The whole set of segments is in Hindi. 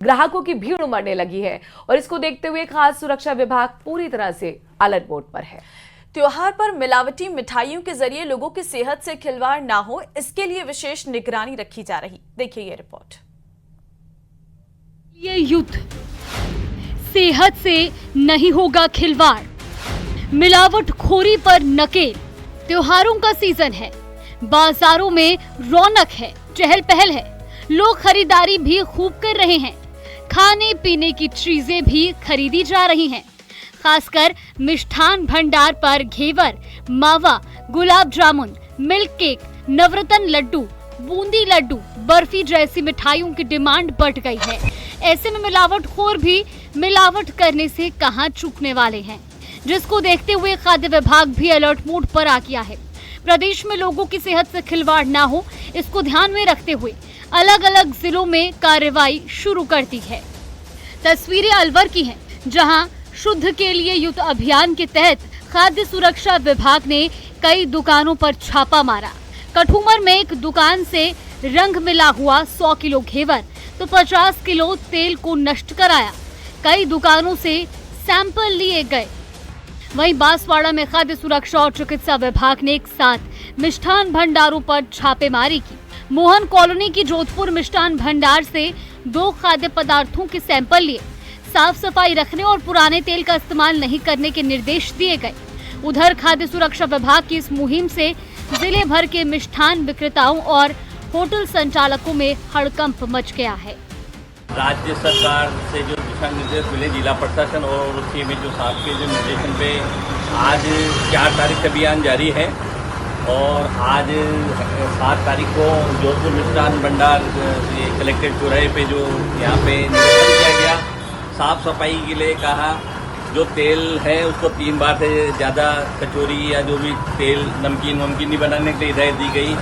ग्राहकों की भीड़ उमड़ने लगी है और इसको देखते हुए खाद्य सुरक्षा विभाग पूरी तरह से अलर्ट मोड पर है। त्योहार पर मिलावटी मिठाइयों के जरिए लोगों की सेहत से खिलवाड़ ना हो, इसके लिए विशेष निगरानी रखी जा रही। देखिए ये रिपोर्ट। ये युद्ध सेहत से नहीं होगा खिलवाड़, मिलावटखोरी पर नकेल। त्योहारों का सीजन है, बाजारों में रौनक है, चहल पहल है, लोग खरीदारी भी खूब कर रहे हैं, खाने पीने की चीजें भी खरीदी जा रही हैं। खासकर मिष्ठान भंडार पर घेवर, मावा, गुलाब जामुन, मिल्क केक, नवरत्न लड्डू, बूंदी लड्डू, बर्फी जैसी मिठाइयों की डिमांड बढ़ गई है। ऐसे में मिलावटखोर भी मिलावट करने से कहां चूकने वाले हैं, जिसको देखते हुए खाद्य विभाग भी अलर्ट मोड पर आ गया है। प्रदेश में लोगों की सेहत से खिलवाड़ ना हो, इसको ध्यान में रखते हुए अलग अलग जिलों में कार्रवाई शुरू कर दी है। तस्वीरें अलवर की हैं, जहां शुद्ध के लिए युद्ध अभियान के तहत खाद्य सुरक्षा विभाग ने कई दुकानों पर छापा मारा। कठुमर में एक दुकान से रंग मिला हुआ 100 किलो घेवर तो 50 किलो तेल को नष्ट कराया। कई दुकानों से सैंपल लिए गए। वहीं बांसवाड़ा में खाद्य सुरक्षा और चिकित्सा विभाग ने एक साथ मिष्ठान भंडारों पर छापेमारी की। मोहन कॉलोनी की जोधपुर मिष्ठान भंडार से 2 खाद्य पदार्थों के सैंपल लिए। साफ सफाई रखने और पुराने तेल का इस्तेमाल नहीं करने के निर्देश दिए गए। उधर खाद्य सुरक्षा विभाग की इस मुहिम से जिले भर के मिष्ठान विक्रेताओं और होटल संचालकों में हड़कंप मच गया है। राज्य सरकार से जो दिशा निर्देश मिले, जिला प्रशासन और उसके में जो साहब के जो निर्देशन पे आज 4 तारीख से अभियान जारी है और आज 7 तारीख को जोधपुर मिष्ठान भंडार कलेक्ट्रेट चौराहे पे जो यहाँ पे निरीक्षण किया गया। साफ सफाई के लिए कहा, जो तेल है उसको 3 बार से ज़्यादा कचौरी या जो भी तेल नमकीन नहीं बनाने के लिए हिदायत दी गई।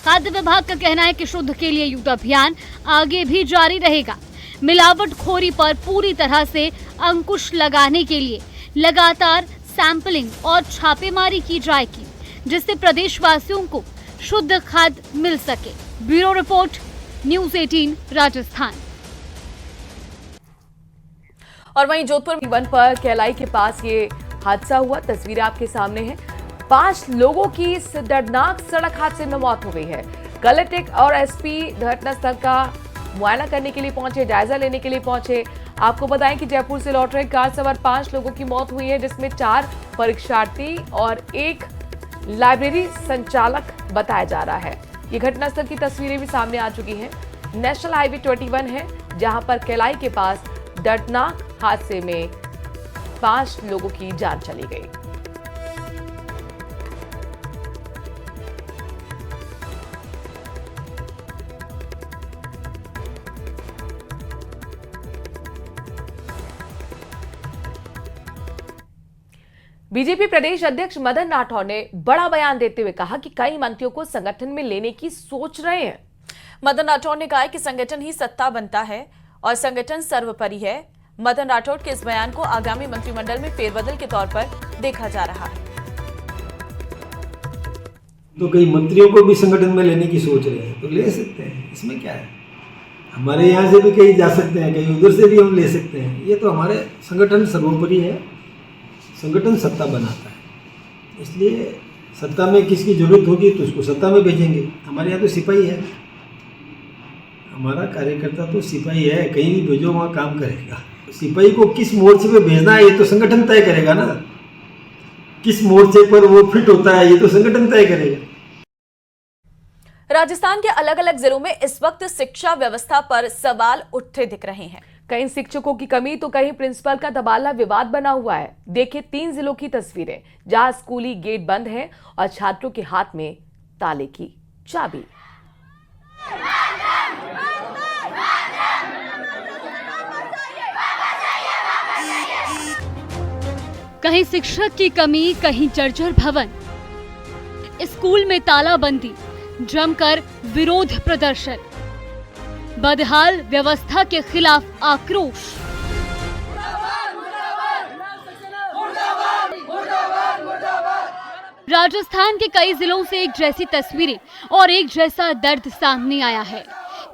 खाद्य विभाग का कहना है कि शुद्ध के लिए युद्ध अभियान आगे भी जारी रहेगा। मिलावटखोरी पर पूरी तरह से अंकुश लगाने के लिए लगातार सैंपलिंग और छापेमारी की जाएगी, जिससे प्रदेशवासियों को शुद्ध खाद्य मिल सके। Bureau report, news 18 Rajasthan. और वहीं जोधपुर वन पर केलाई के पास ये हादसा हुआ। तस्वीरें आपके सामने हैं। 5 लोगों की इस दर्दनाक सड़क हादसे में मौत हो गई है। कलेक्टर और एसपी घटनास्थल का मुआयना करने के लिए पहुंचे, जायजा लेने के लिए पहुंचे। आपको बताएं कि जयपुर से लौट रहे कार सवार 5 लोगों की मौत हुई है, जिसमें 4 परीक्षार्थी और 1 लाइब्रेरी संचालक बताया जा रहा है। ये घटनास्थल की तस्वीरें भी सामने आ चुकी हैं। नेशनल हाईवे 21 है, जहां पर केलाई के पास दर्दनाक हादसे में 5 लोगों की जान चली गई। बीजेपी प्रदेश अध्यक्ष मदन राठौर ने बड़ा बयान देते हुए कहा कि कई मंत्रियों को संगठन में लेने की सोच रहे हैं। मदन राठौर ने कहा कि संगठन ही सत्ता बनता है और संगठन सर्वोपरि है। मदन राठौर के इस बयान को आगामी मंत्रिमंडल में फेरबदल के तौर पर देखा जा रहा है। तो कई मंत्रियों को भी संगठन में लेने की सोच रहे हैं, तो ले सकते हैं, इसमें क्या है। हमारे यहाँ से भी कहीं जा सकते हैं, कहीं उधर से भी हम ले सकते हैं। ये तो हमारे संगठन सर्वोपरि है, संगठन सत्ता बनाता है। इसलिए सत्ता में किसकी जरूरत होगी तो उसको सत्ता में भेजेंगे। हमारे यहाँ तो सिपाही है, हमारा कार्यकर्ता तो सिपाही है, कहीं भी भेजो वहाँ काम करेगा। सिपाही को किस मोर्चे पे भेजना है ये तो संगठन तय करेगा ना, किस मोर्चे पर वो फिट होता है ये तो संगठन तय करेगा। राजस्थान के अलग अलग जिलों में इस वक्त शिक्षा व्यवस्था पर सवाल उठते दिख रहे हैं। कहीं शिक्षकों की कमी तो कहीं प्रिंसिपल का तबादला विवाद बना हुआ है। देखिए 3 जिलों की तस्वीरें, जहां स्कूली गेट बंद है और छात्रों के हाथ में ताले की चाबी। कहीं शिक्षक की कमी, कहीं जर्जर भवन, स्कूल में तालाबंदी, जमकर विरोध प्रदर्शन, बदहाल व्यवस्था के खिलाफ आक्रोश। राजस्थान के कई जिलों से एक जैसी तस्वीरें और एक जैसा दर्द सामने आया है।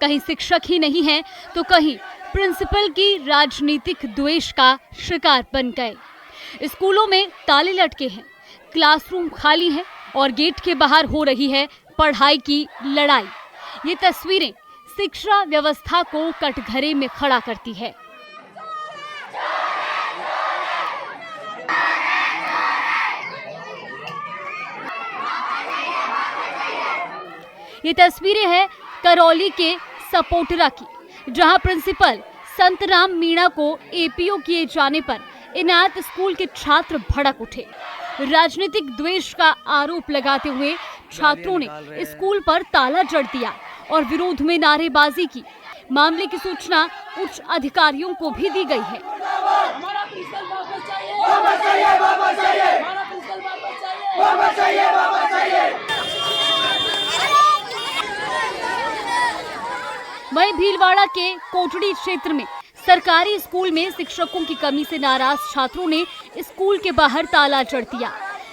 कहीं शिक्षक ही नहीं है तो कहीं प्रिंसिपल की राजनीतिक द्वेष का शिकार बन गए। स्कूलों में ताले लटके हैं, क्लासरूम खाली हैं और गेट के बाहर हो रही है पढ़ाई की लड़ाई। ये तस्वीरें शिक्षा व्यवस्था को कटघरे में खड़ा करती है। ये तस्वीरें हैं करौली के सपोटरा की, जहां प्रिंसिपल संतराम मीणा को एपीओ किए जाने पर इनायत स्कूल के छात्र भड़क उठे। राजनीतिक द्वेष का आरोप लगाते हुए छात्रों ने स्कूल पर ताला जड़ दिया और विरोध में नारेबाजी की। मामले की सूचना उच्च अधिकारियों को भी दी गई है। वहीं भीलवाड़ा के कोटड़ी क्षेत्र में सरकारी स्कूल में शिक्षकों की कमी से नाराज छात्रों ने स्कूल के बाहर ताला जड़ दिया।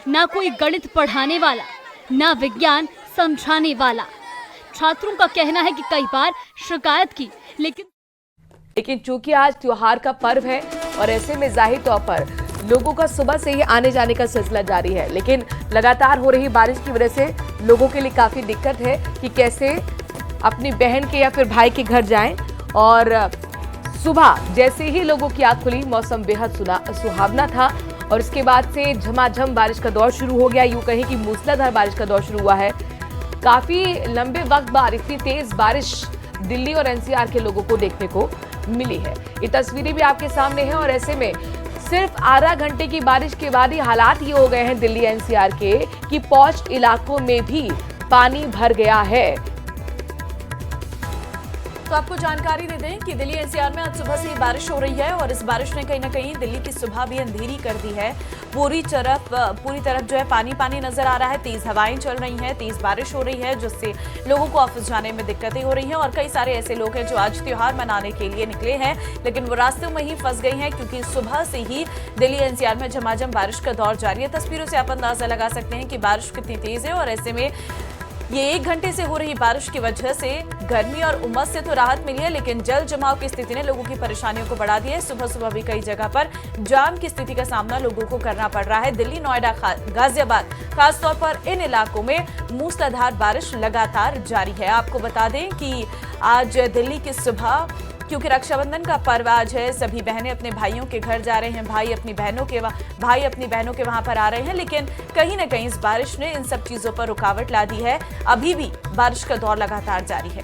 ना कोई गणित पढ़ाने वाला, ना विज्ञान समझाने वाला। छात्रों का कहना है कि कई बार शिकायत की, लेकिन चूंकि आज त्योहार का पर्व है और ऐसे में जाहिर तौर पर लोगों का सुबह से ही आने जाने का सिलसिला जारी है, लेकिन लगातार हो रही बारिश की वजह से लोगों के लिए काफी दिक्कत है कि कैसे अपनी बहन के या फिर भाई के घर जाएं। और सुबह जैसे ही लोगों की आंख खुली, मौसम बेहद सुहावना था और इसके बाद से झमाझम बारिश का दौर शुरू हो गया। यूं कहीं कि मूसलाधार बारिश का दौर शुरू हुआ है। काफी लंबे वक्त बाद इतनी तेज बारिश दिल्ली और एनसीआर के लोगों को देखने को मिली है। ये तस्वीरें भी आपके सामने हैं और ऐसे में सिर्फ आधा घंटे की बारिश के बाद ही हालात ये हो गए हैं दिल्ली एनसीआर के कि पौष इलाकों में भी पानी भर गया है। तो आपको जानकारी दे दें कि दिल्ली एनसीआर में आज सुबह से ही बारिश हो रही है और इस बारिश ने कहीं ना कहीं दिल्ली की सुबह भी अंधेरी कर दी है। पूरी तरफ जो है पानी पानी नजर आ रहा है। तेज हवाएं चल रही हैं, तेज बारिश हो रही है, जिससे लोगों को ऑफिस जाने में दिक्कतें हो रही हैं। और कई सारे ऐसे लोग हैं जो आज त्योहार मनाने के लिए निकले हैं, लेकिन वो रास्ते में ही फंस गए हैं क्योंकि सुबह से ही दिल्ली एनसीआर में झमाझम बारिश का दौर जारी है। तस्वीरों से आप अंदाजा लगा सकते हैं कि बारिश कितनी तेज है और ऐसे में ये 1 घंटे से हो रही बारिश की वजह से गर्मी और उमस से तो राहत मिली है, लेकिन जल जमाव की स्थिति ने लोगों की परेशानियों को बढ़ा दिया है। सुबह सुबह भी कई जगह पर जाम की स्थिति का सामना लोगों को करना पड़ रहा है। दिल्ली, नोएडा, गाजियाबाद खासतौर पर इन इलाकों में मूसलाधार बारिश लगातार जारी है। आपको बता दें कि आज दिल्ली की सुबह, क्योंकि रक्षाबंधन का पर्व आज है, सभी बहनें अपने भाइयों के घर जा रहे हैं, भाई अपनी बहनों के वहां पर आ रहे हैं, लेकिन कहीं ना कहीं इस बारिश ने इन सब चीजों पर रुकावट ला दी है। अभी भी बारिश का दौर लगातार जारी है।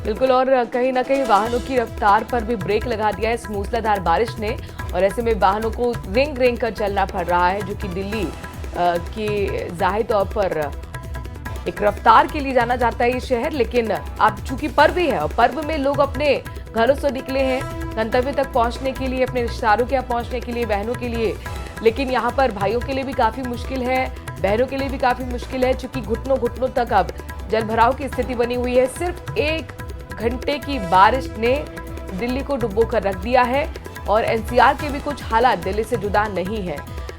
बिल्कुल, और कहीं ना कहीं वाहनों की रफ्तार पर भी ब्रेक लगा दिया है इस मूसलाधार बारिश ने और ऐसे में वाहनों को रेंग रेंग कर चलना पड़ रहा है, जो कि दिल्ली की जाहिर तौर पर एक रफ्तार के लिए जाना जाता है ये शहर। लेकिन अब चूंकि पर्व ही है और पर्व में लोग अपने घरों से निकले हैं गंतव्य तक पहुंचने के लिए, अपने रिश्तेदारों के यहाँ पहुंचने के लिए, बहनों के लिए, लेकिन यहाँ पर भाइयों के लिए भी काफी मुश्किल है, बहनों के लिए भी काफी मुश्किल है, चूंकि घुटनों घुटनों तक अब जल भराव की स्थिति बनी हुई है। सिर्फ 1 घंटे की बारिश ने दिल्ली को डुबो कर रख दिया है और एनसीआर के भी कुछ हालात दिल्ली से जुदा नहीं है।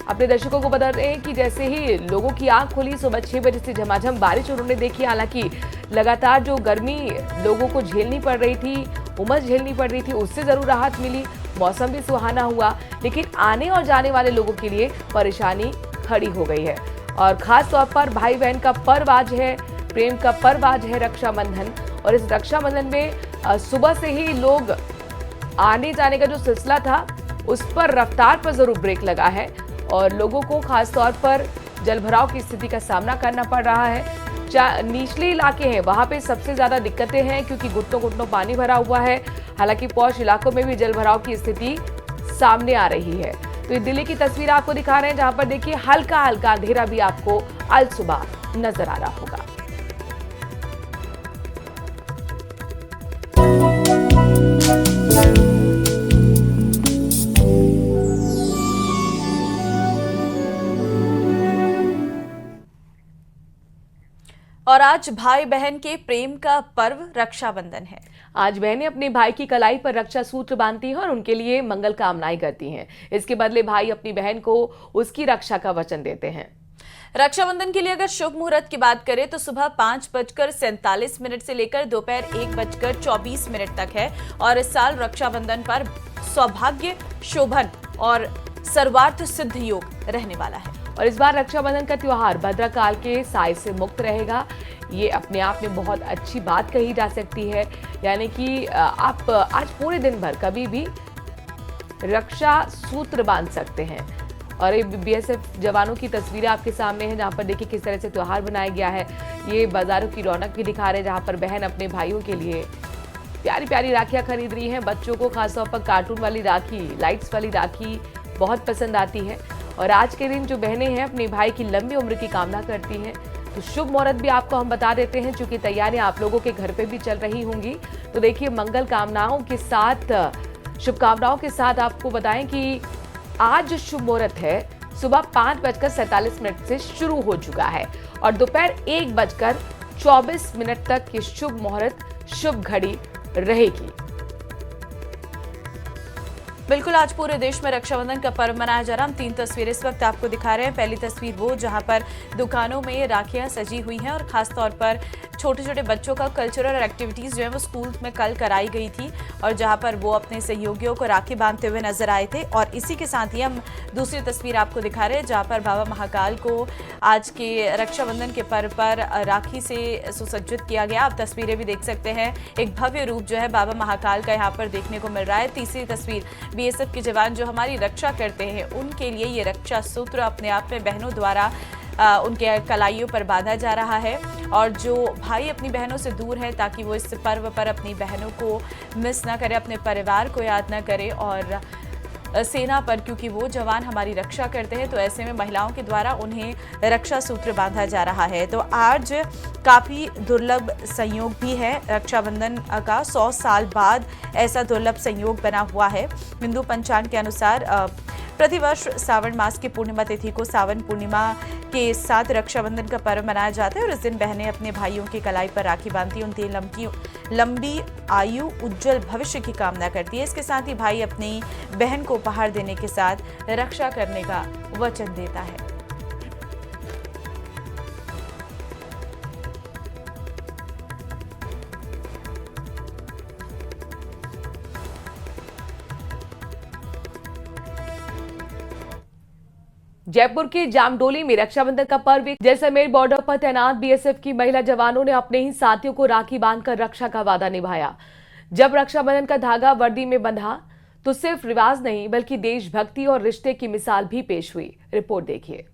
अपने दर्शकों को बता दें कि जैसे ही लोगों की आंख खुली सुबह 6 बजे से झमाझम बारिश उन्होंने देखी। हालांकि लगातार जो गर्मी लोगों को झेलनी पड़ रही थी, उमस झेलनी पड़ रही थी, उससे जरूर राहत मिली, मौसम भी सुहाना हुआ, लेकिन आने और जाने वाले लोगों के लिए परेशानी खड़ी हो गई है। और खास तौर पर भाई बहन का पर्व आज है, प्रेम का पर्व आज है रक्षाबंधन, और इस रक्षाबंधन में सुबह से ही लोग आने जाने का जो सिलसिला था उस पर रफ्तार पर जरूर ब्रेक लगा है और लोगों को खास तौर पर जलभराव की स्थिति का सामना करना पड़ रहा है। निचले इलाके हैं वहां पे सबसे ज्यादा दिक्कतें हैं क्योंकि घुटनों घुटनों पानी भरा हुआ है। हालांकि पौष इलाकों में भी जलभराव की स्थिति सामने आ रही है। तो ये दिल्ली की तस्वीर आपको दिखा रहे हैं जहां पर देखिए हल्का हल्का अंधेरा भी आपको अल सुबह नजर आ रहा होगा। और आज भाई बहन के प्रेम का पर्व रक्षाबंधन है। आज बहनें अपने भाई की कलाई पर रक्षा सूत्र बांधती हैं और उनके लिए मंगल कामनाएं करती हैं। इसके बदले भाई अपनी बहन को उसकी रक्षा का वचन देते हैं। रक्षाबंधन के लिए अगर शुभ मुहूर्त की बात करें तो सुबह 5:47 से लेकर दोपहर 1:24 तक है और इस साल रक्षाबंधन पर सौभाग्य, शोभन और सर्वार्थ सिद्ध योग रहने वाला है। और इस बार रक्षाबंधन का त्योहार भद्रकाल के साए से मुक्त रहेगा। ये अपने आप में बहुत अच्छी बात कही जा सकती है, यानी कि आप आज पूरे दिन भर कभी भी रक्षा सूत्र बांध सकते हैं। और ये बीएसएफ जवानों की तस्वीरें आपके सामने हैं, जहां पर देखिए किस तरह से त्योहार बनाया गया है। ये बाजारों की रौनक भी दिखा रहे हैं, जहां पर बहन अपने भाइयों के लिए प्यारी प्यारी राखियां खरीद रही हैं। बच्चों को खासतौर पर कार्टून वाली राखी, लाइट्स वाली राखी बहुत पसंद आती है। और आज के दिन जो बहनें हैं अपने भाई की लंबी उम्र की कामना करती हैं। तो शुभ मुहूर्त भी आपको हम बता देते हैं, चूंकि तैयारियां आप लोगों के घर पे भी चल रही होंगी। तो देखिए मंगल कामनाओं के साथ, शुभकामनाओं के साथ आपको बताएं कि आज शुभ मुहूर्त है सुबह 5:47 से शुरू हो चुका है और दोपहर 1:24 तक ये शुभ मुहूर्त, शुभ घड़ी रहेगी। बिल्कुल, आज पूरे देश में रक्षाबंधन का पर्व मनाया जा रहा है। हम 3 तस्वीरें इस वक्त आपको दिखा रहे हैं। पहली तस्वीर वो जहां पर दुकानों में राखियां सजी हुई हैं और खासतौर पर छोटे छोटे बच्चों का कल्चरल एक्टिविटीज जो है वो स्कूल में कल कराई गई थी और जहां पर वो अपने सहयोगियों को राखी बांधते हुए नजर आए थे। और इसी के साथ ही हम दूसरी तस्वीर आपको दिखा रहे हैं जहां पर बाबा महाकाल को आज के रक्षाबंधन के पर्व पर राखी से सुसज्जित किया गया। आप तस्वीरें भी देख सकते हैं, एक भव्य रूप जो है बाबा महाकाल का यहाँ पर देखने को मिल रहा है। तीसरी तस्वीर, बीएसएफ के जवान जो हमारी रक्षा करते हैं उनके लिए ये रक्षा सूत्र अपने आप में बहनों द्वारा उनके कलाइयों पर बांधा जा रहा है। और जो भाई अपनी बहनों से दूर है ताकि वो इस पर्व पर अपनी बहनों को मिस ना करे, अपने परिवार को याद ना करे और सेना पर, क्योंकि वो जवान हमारी रक्षा करते हैं, तो ऐसे में महिलाओं के द्वारा उन्हें रक्षा सूत्र बांधा जा रहा है। तो आज काफ़ी दुर्लभ संयोग भी है रक्षाबंधन का। 100 साल बाद ऐसा दुर्लभ संयोग बना हुआ है। हिंदू पंचांग के अनुसार प्रतिवर्ष सावन मास की पूर्णिमा तिथि को सावन पूर्णिमा के साथ रक्षाबंधन का पर्व मनाया जाता है और इस दिन बहनें अपने भाइयों की कलाई पर राखी बांधती हैं, उनकी लंबी आयु, उज्जवल भविष्य की कामना करती है। इसके साथ ही भाई अपनी बहन को उपहार देने के साथ रक्षा करने का वचन देता है। जयपुर के जामडोली में रक्षाबंधन का पर्व, जैसलमेर बॉर्डर पर तैनात बीएसएफ की महिला जवानों ने अपने ही साथियों को राखी बांधकर रक्षा का वादा निभाया। जब रक्षाबंधन का धागा वर्दी में बंधा तो सिर्फ रिवाज नहीं बल्कि देशभक्ति और रिश्ते की मिसाल भी पेश हुई। रिपोर्ट देखिए।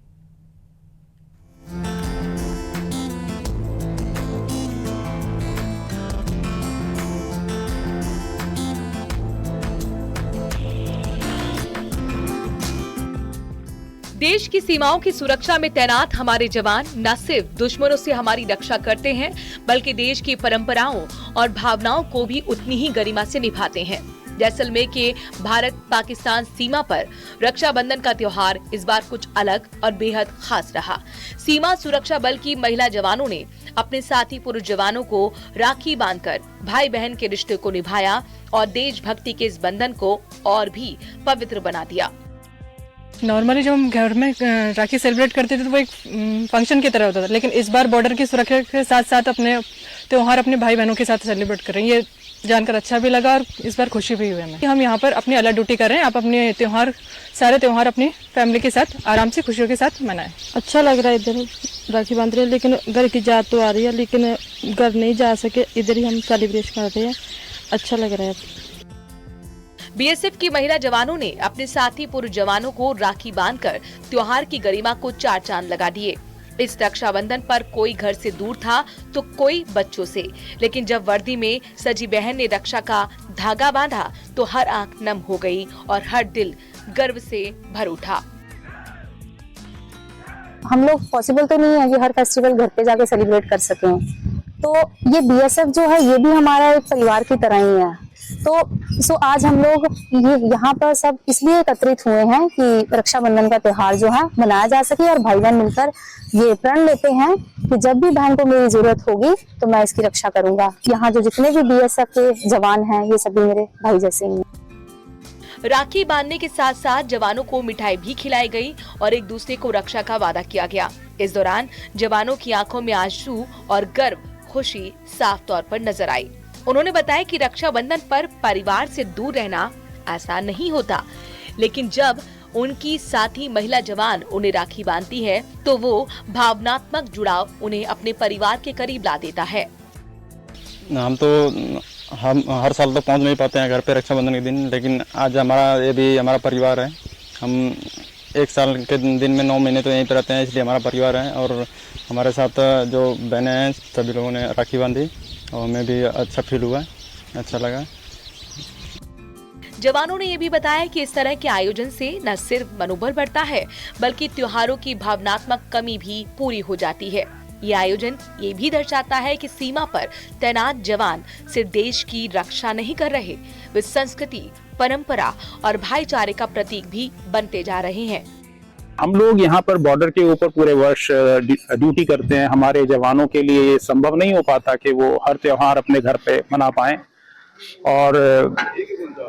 देश की सीमाओं की सुरक्षा में तैनात हमारे जवान न सिर्फ दुश्मनों से हमारी रक्षा करते हैं बल्कि देश की परंपराओं और भावनाओं को भी उतनी ही गरिमा से निभाते हैं। जैसलमेर के भारत पाकिस्तान सीमा पर रक्षाबंधन का त्योहार इस बार कुछ अलग और बेहद खास रहा। सीमा सुरक्षा बल की महिला जवानों ने अपने साथी पुरुष जवानों को राखी बांधकर भाई बहन के रिश्ते को निभाया और देशभक्ति के इस बंधन को और भी पवित्र बना दिया। नॉर्मली जो हम घर में राखी सेलिब्रेट करते थे तो वो एक फंक्शन की तरह होता था, लेकिन इस बार बॉर्डर की सुरक्षा के साथ साथ अपने त्योहार अपने भाई बहनों के साथ सेलिब्रेट कर रहे हैं। ये जानकर अच्छा भी लगा और इस बार खुशी भी हुई हमें। हम यहाँ पर अपनी अलग ड्यूटी कर रहे हैं। आप अपने त्योहार, सारे त्योहार अपनी फैमिली के साथ आराम से खुशियों के साथ मनाएं। अच्छा लग रहा है इधर राखी बांध रहे हैं, लेकिन घर की याद तो आ रही है, लेकिन घर नहीं जा सके, इधर ही हम सेलिब्रेट कर रहे हैं। अच्छा लग रहा है। बीएसएफ की महिला जवानों ने अपने साथी पुरुष जवानों को राखी बांधकर त्योहार की गरिमा को 4 चांद लगा दिए। इस रक्षाबंधन पर कोई घर से दूर था तो कोई बच्चों से, लेकिन जब वर्दी में सजी बहन ने रक्षा का धागा बांधा तो हर आंख नम हो गई और हर दिल गर्व से भर उठा। हम लोग पॉसिबल तो नहीं है कि हर फेस्टिवल घर पे जाके सेलिब्रेट कर सकें, तो ये बीएसएफ जो है ये भी हमारा एक परिवार की तरह ही है। तो आज हम लोग ये यहाँ पर सब इसलिए एकत्रित हुए हैं कि रक्षाबंधन का त्योहार जो है मनाया जा सके और भाई बहन मिलकर ये प्रण लेते हैं कि जब भी बहन को मेरी जरूरत होगी तो मैं इसकी रक्षा करूंगा। यहाँ जो जितने भी बीएसएफ के जवान हैं ये सभी मेरे भाई जैसे ही हैं। राखी बांधने के साथ साथ जवानों को मिठाई भी खिलाई गई और एक दूसरे को रक्षा का वादा किया गया। इस दौरान जवानों की आंखों में आंसू और गर्व, खुशी साफ तौर पर नजर आई। उन्होंने बताया कि रक्षाबंधन पर परिवार से दूर रहना आसान नहीं होता, लेकिन जब उनकी साथी महिला जवान उन्हें राखी बांधती है तो वो भावनात्मक जुड़ाव उन्हें अपने परिवार के करीब ला देता है। हम हर साल तो पहुंच नहीं पाते हैं घर पे रक्षाबंधन के दिन, लेकिन आज ये भी हमारा परिवार है। हम एक साल के दिन में 9 महीने तो यहीं पर रहते हैं, इसलिए हमारा परिवार है। और हमारे साथ जो बहनें हैं सभी लोगों ने राखी बांधी और हमें भी अच्छा फील हुआ, अच्छा लगा। जवानों ने ये भी बताया कि इस तरह के आयोजन से न सिर्फ मनोबल बढ़ता है, बल्कि त्योहारों की भावनात्मक कमी भी पूरी हो जाती है। ये आयोजन ये भी दर्शाता है कि सीमा पर तैनात जवान सिर्फ देश की रक्षा नहीं कर रहे, वे संस्कृति, परंपरा और भाईचारे का प्रतीक भी बनते जा रहे हैं। हम लोग यहाँ पर बॉर्डर के ऊपर पूरे वर्ष ड्यूटी करते हैं। हमारे जवानों के लिए ये संभव नहीं हो पाता कि वो हर त्योहार अपने घर पे मना पाएं, और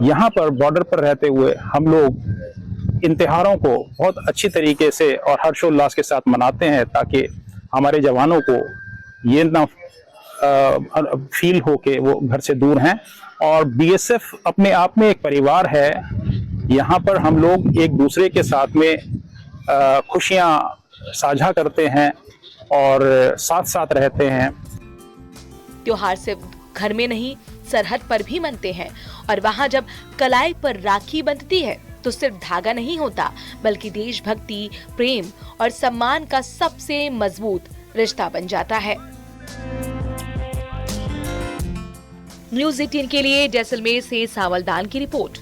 यहाँ पर बॉर्डर पर रहते हुए हम लोग इन त्योहारों को बहुत अच्छी तरीके से और हर्षोल्लास के साथ मनाते हैं, ताकि हमारे जवानों को ये ना फील हो कि वो घर से दूर हैं। और बीएसएफ अपने आप में एक परिवार है। यहाँ पर हम लोग एक दूसरे के साथ में खुशियाँ साझा करते हैं और साथ साथ रहते हैं। त्योहार सिर्फ घर में नहीं, सरहद पर भी मनते हैं, और वहाँ जब कलाई पर राखी बंधती है तो सिर्फ धागा नहीं होता, बल्कि देशभक्ति, प्रेम और सम्मान का सबसे मजबूत रिश्ता बन जाता है। न्यूज़ 18 के लिए जैसलमेर से सावलदान की रिपोर्ट।